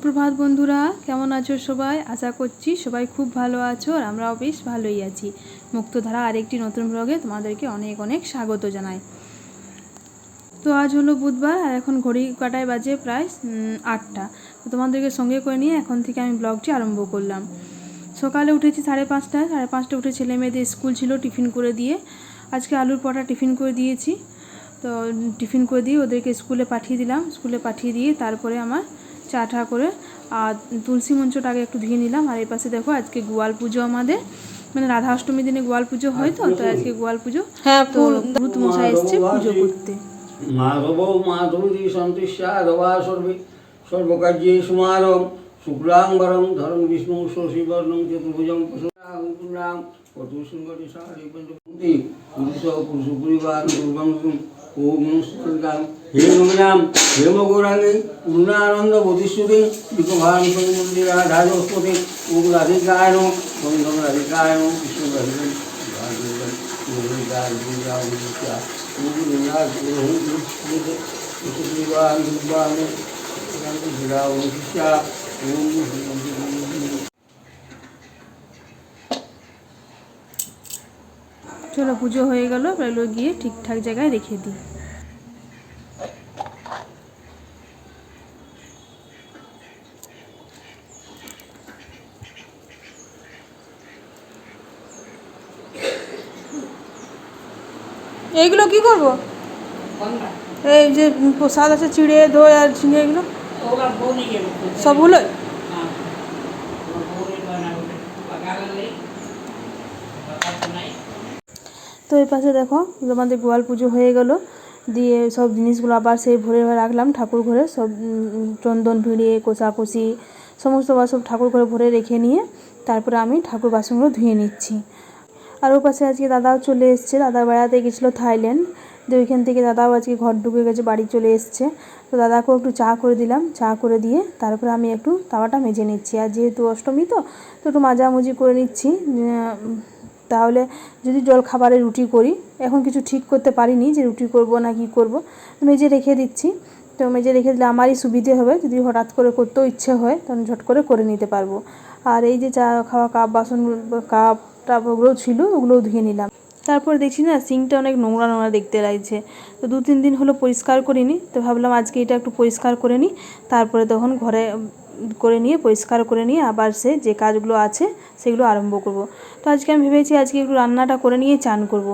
সুপ্রভাত বন্ধুরা, কেমন আছো সবাই? আশা করছি সবাই খুব ভালো আছো আর আমরাও বেশ ভালোই আছি। মুক্তধারা আরেকটি নতুন ব্লগে তোমাদেরকে অনেক অনেক স্বাগত জানাই। তো আজ হলো বুধবার আর এখন ঘড়ি কাটায় বাজে প্রায় 8টা। তো তোমাদেরকে সঙ্গে করে নিয়ে এখন থেকে আমি ব্লগটি আরম্ভ করলাম। সকালে উঠেছি 5:30 উঠে ছেলে মেয়েদের স্কুল ছিল, টিফিন করে দিয়ে আজকে আলুর পরোটা টিফিন করে দিয়েছি। তো টিফিন করে দিয়ে ওদেরকে স্কুলে পাঠিয়ে দিলাম। স্কুলে পাঠিয়ে দিয়ে তারপরে আমার চা টা করে আর তুলসী মঞ্চটা আগে একটু ধুয়ে নিলাম। আর এই পাশে দেখো আজকে গোয়াল পুজো, আমাদের মানে রাধা অষ্টমীর দিনে গোয়াল পুজো হয়। তো আজকে গোয়াল পুজো, তো ভূত মশাই এসছে পুজো করতে। মাধব মাধবী সন্তুষ্টা সর্বে সর্বকার্যে সমারম শুক্লাম্বরম ধরম বিষ্ণু শশীবর্ণম চতুর্ভুজং প্রসন্নাং পতুসুন্দরী সারি পঞ্চমুক্তি পুরুষ পুরুষ পরিবার দুর্গম ওম নমস্কার হে নমিনাম হে মগৌরাঙ্গী পূর্ণানন্দ বোধিষ্যুতি বিকভান মন্দির রাধাস্পতি ওম রাধিকায় নম বন্ধন রাধিকায় নম কৃষ্ণ রাধিকায় চলো পুজো হয়ে গেল, এগুলো গিয়ে ঠিকঠাক জায়গায় রেখে দিই। এইগুলো কি করব? এই যে প্রসাদ আছে, চিড়ে দই আর ঝিঙে, এগুলো সবগুলো। তো এই পাশে দেখো আমাদের গোয়াল পুজো হয়ে গেল, দিয়ে সব জিনিসগুলো আবার সেই ভরে রাখলাম ঠাকুর ঘরে। সব চন্দন ভিড়িয়ে কোষাকুষি সমস্ত সব ঠাকুর ঘরে ভরে রেখে নিয়ে তারপরে আমি ঠাকুর বাসনগুলো ধুয়ে নিচ্ছি। আর ওর পাশে আজকে দাদাও চলে এসছে। দাদা বেড়াতে গেছিলো থাইল্যান্ড, তো ওইখান থেকে দাদাও আজকে ঘর ঢুকে গেছে, বাড়ি চলে এসছে। তো দাদাকেও একটু চা করে দিলাম। চা করে দিয়ে তারপরে আমি একটু তাওয়াটা মেজে নিচ্ছি। আর যেহেতু অষ্টমী তো একটু মাজামুজি করে নিচ্ছি। তাহলে যদি জল খাবারে রুটি করি, এখন কিছু ঠিক করতে পারিনি যে রুটি করব না কি করব, মেজে রেখে দিচ্ছি। তো মেজে রেখে দিলে আমারই সুবিধে হবে, যদি হঠাৎ করে করতেও ইচ্ছে হয় তখন ঝট করে নিতে পারবো। আর এই যে চা খাওয়া কাপ বাসন, কাপ টাপ ওগুলোও ছিল, ওগুলোও ধুয়ে নিলাম। তারপর দেখছি না সিঙ্কটা অনেক নোংরা নোংরা দেখতে লাগছে। তো 2-3 দিন হলো পরিষ্কার করিনি, তো ভাবলাম আজকে এটা একটু পরিষ্কার করে নিই। তারপরে তখন ঘরে করে নিয়ে পরিষ্কার করে নিয়ে আবার যে কাজগুলো আছে সেগুলো আরম্ভ করব। তো আজকে আমি ভেবেছি আজকে একটু রান্নাটা করে নিয়ে চান করব।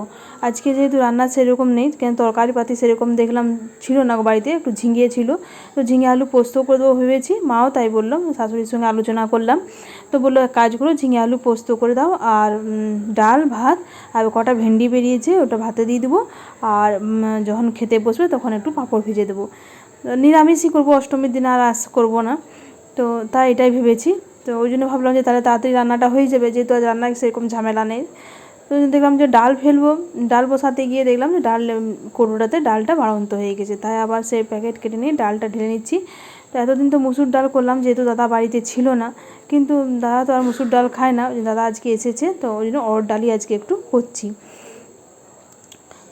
আজকে যেহেতু রান্না সেরকম নেই, কেন তরকারি পাতি সেরকম দেখলাম ছিল না বাড়িতে, একটু ঝিঙে ছিল, তো ঝিঙে আলু পোস্ত করে দেবো ভেবেছি। মাও তাই বললাম, শাশুড়ির সঙ্গে আলোচনা করলাম, তো বললো এক কাজ করো ঝিঙে আলু পোস্ত করে দাও, আর ডাল ভাত আর কটা ভেন্ডি বেরিয়েছে ওটা ভাতে দিয়ে দেবো, আর যখন খেতে বসবে তখন একটু পাঁপড় ভেজে দেবো। নিরামিষই করবো অষ্টমীর দিন, আর আঁশ করবো না। তো তাই এটাই ভেবেছি। তো ওই জন্য ভাবলাম যে তাহলে তাড়াতাড়ি রান্নাটা হয়ে যাবে, যেহেতু আজ রান্নায় সেরকম ঝামেলা নেই। তো দেখলাম যে ডাল ফেলবো, ডাল বসাতে গিয়ে দেখলাম যে কৌটোটাতে ডালটা বাড়ন্ত হয়ে গেছে, তাই আবার সেই প্যাকেট কেটে নিয়ে ডালটা ঢেলে নিচ্ছি। তো এতদিন তো মুসুর ডাল করলাম, যেহেতু দাদা বাড়িতে ছিল না, কিন্তু দাদা তো আর মুসুর ডাল খায় না, দাদা আজকে এসেছে, তো ওই জন্য অড়হর ডালই আজকে একটু করছি।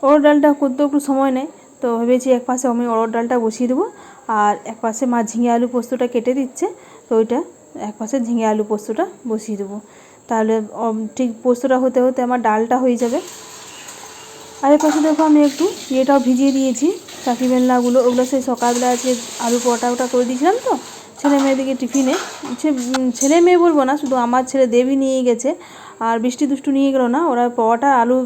অড়হর ডালটা করতেও একটু সময় নেয়, তো ভেবেছি এক পাশে আমি অড়হর ডালটা বসিয়ে দেবো, আর এক পাশে মা ঝিঙে আলু পোস্তটা কেটে দিচ্ছে, তো ওইটা এক পাশে ঝিঙে আলু পোস্তটা বসিয়ে দেবো। তাহলে ঠিক পোস্তটা হতে হতে আমার ডালটা হয়ে যাবে। আর এর পাশে দেখো আমি একটু ইয়েটাও ভিজিয়ে দিয়েছি, চাকি বেলনাগুলো, ওগুলো সেই সকালবেলা আজকে আলু পরোটা ওটা করে দিয়েছিলাম। তো ছেলে মেয়েদিকে টিফিনে, ছেলে মেয়ে বলবো না, শুধু আমার ছেলে দেবী নিয়ে গেছে, আর বৃষ্টি দুষ্টু নিয়ে গেলো না, ওরা পরোটা আলু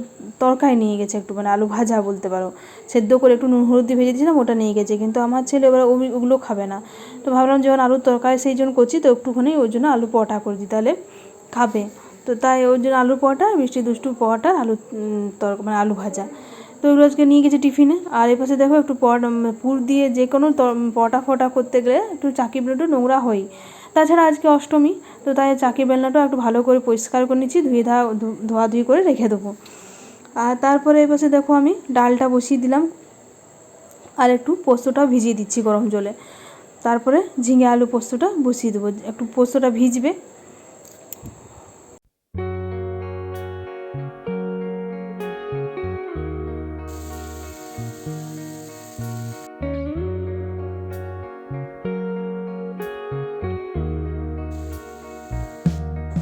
তরকারি নিয়ে গেছে, একটু মানে আলু ভাজা বলতে পারো, সেদ্ধ করে একটু নুন হলুদ দিয়ে ভেজে দিয়েছিলাম, ওটা নিয়ে গেছে। কিন্তু আমার ছেলে ওরা ওগুলো খাবে না, তো ভাবলাম যখন আলুর তরকারি সেই জন্য করছি, তো একটুখানি ওই জন্য আলু পরোটা করে দিই, তাহলে খাবে। তো তাই ওই জন্য আলু পরোটা, বৃষ্টি দুষ্টু পরোটা, আলু মানে আলু ভাজা, তো ওগুলো আজকে নিয়ে গেছে টিফিনে। আর এর পাশে দেখো একটু পুর দিয়ে যে কোনো পরোটা ফটা করতে গেলে একটু চাকি বেলনাটা নোংরা হই, তাছাড়া আজকে অষ্টমী, তো তাই চাকি বেলনাটা একটু ভালো করে পরিষ্কার করে নিচ্ছি, ধোয়াধুয়ি করে রেখে দেবো। আর তারপরে এর পাশে দেখো আমি ডালটা বসিয়ে দিলাম, আর একটু পোস্তটাও ভিজিয়ে দিচ্ছি গরম জলে। তারপরে ঝিঙে আলু পোস্তটা বসিয়ে দেবো, একটু পোস্তটা ভিজবে।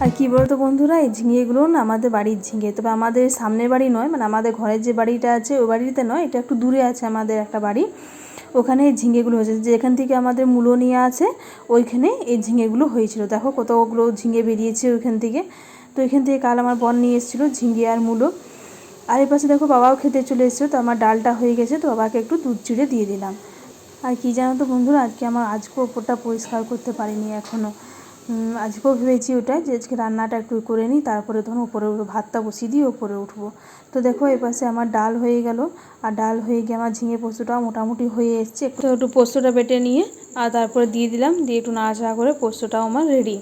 আর কী বলতো বন্ধুরা, এই ঝিঙেগুলো না আমাদের বাড়ির ঝিঙে, তবে আমাদের সামনের বাড়ি নয়, মানে আমাদের ঘরের যে বাড়িটা আছে ওই বাড়িতে নয়, এটা একটু দূরে আছে আমাদের একটা বাড়ি, ওখানে এই ঝিঙেগুলো হয়েছে। যেখান থেকে আমাদের মূলো নিয়ে আছে ওইখানে এই ঝিঙেগুলো হয়েছিল। দেখো কতগুলো ঝিঙে বেরিয়েছে ওইখান থেকে। তো ওইখান থেকে কাল আমার বোন নিয়ে এসেছিলো ঝিঙে আর মূলো। আর এই পাশে দেখো বাবাও খেতে চলে এসেছিলো, তো আমার ডালটা হয়ে গেছে, তো বাবাকে একটু দুধ চিড়ে দিয়ে দিলাম। আর কী জানো তো বন্ধুরা, আজকেও ওপরটা পরিষ্কার করতে পারিনি এখনও। আজকেও ভেবেছি ওটাই যে আজকে রান্নাটা একটু করে নিই, তারপরে তখন ওপরে ভাতটা বসিয়ে দিয়ে ওপরে উঠবো। তো দেখো এপাশে আমার ডাল হয়ে গেল, আর ডাল হয়ে গিয়ে আমার ঝিঙে পোস্তটাও মোটামুটি হয়ে এসছে। একটু পোস্তটা বেটে নিয়ে আর তারপরে দিয়ে দিলাম, দিয়ে একটু নাড়াচাড়া করে পোস্তটাও আমার রেডি।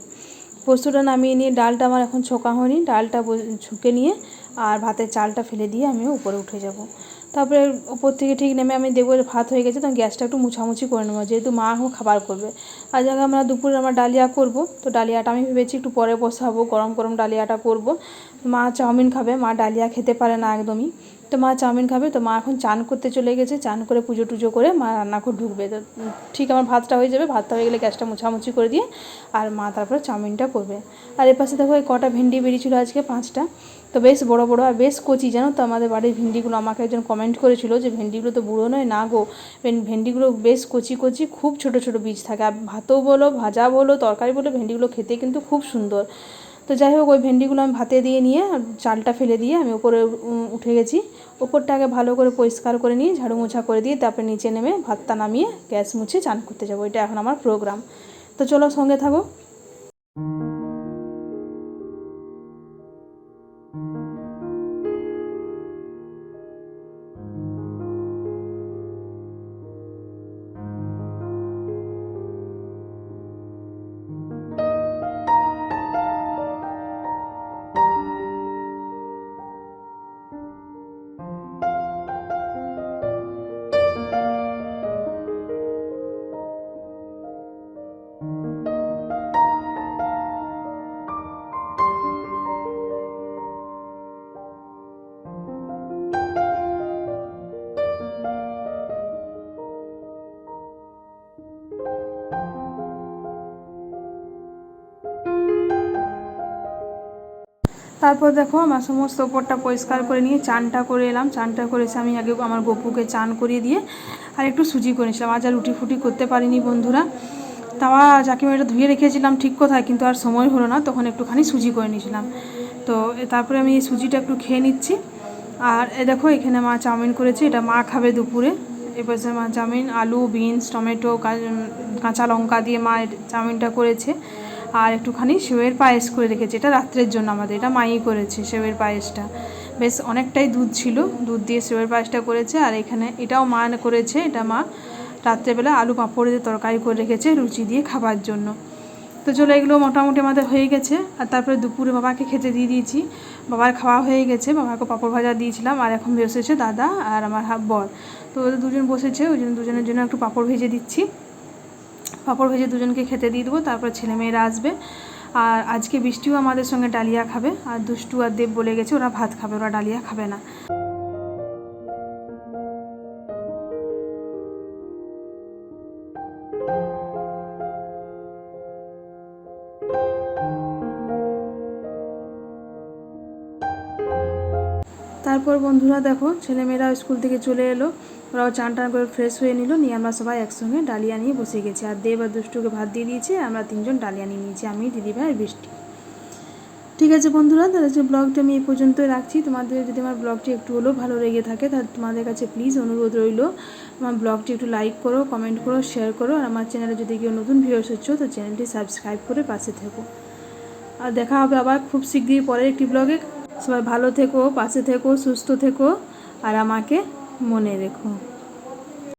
পোস্তটা নামিয়ে নিয়ে ডালটা আমার এখন ছোকা হয়নি, ডালটা ছুঁকে নিয়ে আর ভাতের চালটা ফেলে দিয়ে আমিও উপরে উঠে যাব। তারপরে ওপর থেকে ঠিক নেমে আমি দেখবো যে ভাত হয়ে গেছে, তখন গ্যাসটা একটু মুছামুছি করে নেবো, যেহেতু মা এখন খাবার করবে। আর যাকে আমরা দুপুরে আমরা ডালিয়া করব, তো ডালিয়াটা আমি ভেবেছি একটু পরে বসাবো, গরম গরম ডালিয়াটা করব। মা চাউমিন খাবে, মা ডালিয়া খেতে পারে না একদমই, তো মা চাউমিন খাবে। তো মা এখন চান করতে চলে গেছে, চান করে পুজো টুজো করে মা রান্নাঘর ঢুকবে। তো ঠিক আমার ভাতটা হয়ে যাবে, ভাতটা হয়ে গেলে গ্যাসটা মুছামুছি করে দিয়ে আর মা তারপরে চাউমিনটা করবে। আর এর পাশে দেখো এই কটা ভেন্ডি বেরিয়েছিল আজকে 5টা, তো বেশ বড় বড় আর বেশ কচি, জানো তো আমাদের বাড়ির ভেন্ডিগুলো। আমাকে একজন কমেন্ট করেছিল যে ভেন্ডিগুলো তো বুড়ো নয়, না গো, ভেন্ডিগুলো বেশ কচি কচি, খুব ছোট ছোট বীজ থাকে। আর ভাতও বলো, ভাজা বলো, তরকারি বলো, ভেন্ডিগুলো খেতে কিন্তু খুব সুন্দর। তো যাই হোক, ওই ভেন্ডিগুলো আমি ভাতে দিয়ে নিয়ে চালটা ফেলে দিয়ে আমি ওপরে উঠে গেছি। ওপরটাকে ভালো করে পরিষ্কার করে নিয়ে ঝাড়ু মোছা করে দিয়ে তারপরে নিচে নেমে ভাতটা নামিয়ে গ্যাস মুছে চান করতে যাবো। এটা এখন আমার প্রোগ্রাম। তো চলো সঙ্গে থাকো। তারপর দেখো আমার সমস্ত ওপরটা পরিষ্কার করে নিয়ে চানটা করে এলাম। চানটা করে এসে আমি আগে আমার গপুকে চান করিয়ে দিয়ে আর একটু সুজি করে নিয়েছিলাম। আজ আর রুটি ফুটি করতে পারিনি বন্ধুরা, তাওয়া যাকে এটা ধুয়ে রেখেছিলাম ঠিক কথায়, কিন্তু আর সময় হলো না, তখন একটুখানি সুজি করে নিয়েছিলাম। তো তারপরে আমি এই সুজিটা একটু খেয়ে নিচ্ছি। আর দেখো এখানে মা চাউমিন করেছে, এটা মা খাবে দুপুরে। এবার মা চাউমিন, আলু, বিনস, টমেটো, কাঁচা লঙ্কা দিয়ে মা চাউমিনটা করেছে। আর একটুখানি সেওয়ের পায়েস করে রেখেছে, এটা রাত্রের জন্য আমাদের, এটা মাই করেছে সেওয়ের পায়েসটা। বেশ অনেকটাই দুধ ছিল, দুধ দিয়ে সেওয়ের পায়েসটা করেছে। আর এখানে এটাও মা করেছে, এটা মা রাত্রেবেলা আলু পাঁপড় দিয়ে তরকারি করে রেখেছে লুচি দিয়ে খাবার জন্য। তো চলো এগুলো মোটামুটি আমাদের হয়ে গেছে। আর তারপরে দুপুরে বাবাকে খেতে দিয়ে দিয়েছি, বাবার খাওয়া হয়ে গেছে, বাবাকে পাঁপড় ভাজা দিয়েছিলাম। আর এখন বসেছে দাদা আর আমার বর, তো ওদের দুজন বসেছে, ওই জন্য দুজনের জন্য একটু পাঁপড় ভেজে দিচ্ছি। পাঁপড় ভেজে দুজনকে খেতে দিয়ে দেবো, তারপর ছেলেমেয়েরা আসবে। আর আজকে বৃষ্টিও আমাদের সঙ্গে ডালিয়া খাবে, আর দুষ্টু আর দেব বলে গেছে ওরা ভাত খাবে, ওরা ডালিয়া খাবে না। তারপর বন্ধুরা দেখো ছেলেমেয়েরা স্কুল থেকে চলে এলো, ওরাও চান টান করে ফ্রেশ হয়ে নিল, নিয়ে আমরা সবাই একসঙ্গে ডালিয়া নিয়ে বসে গেছি। আর দেব আর দুষ্টুকে ভাত দিয়ে দিয়েছে, আমরা 3জন ডালিয়া নিয়ে নিয়েছি, আমি, দিদিভাই আর বৃষ্টি। ঠিক আছে বন্ধুরা, তাহলে যে ব্লগটা আমি এই পর্যন্তই রাখছি। তোমাদের যদি আমার ব্লগটি একটু হলেও ভালো লেগে থাকে, তাহলে তোমাদের কাছে প্লিজ অনুরোধ রইল, আমার ব্লগটি একটু লাইক করো, কমেন্ট করো, শেয়ার করো। আর আমার চ্যানেলে যদি কেউ নতুন ভিউয়ার্স হচ্ছ, তো চ্যানেলটি সাবস্ক্রাইব করে পাশে থেকো। আর দেখা হবে আবার খুব শীঘ্রই পরের একটি ব্লগে। সবাই ভালো থেকো, পাশে থেকো, সুস্থ থেকো, আর আমাকে মনে রেখো।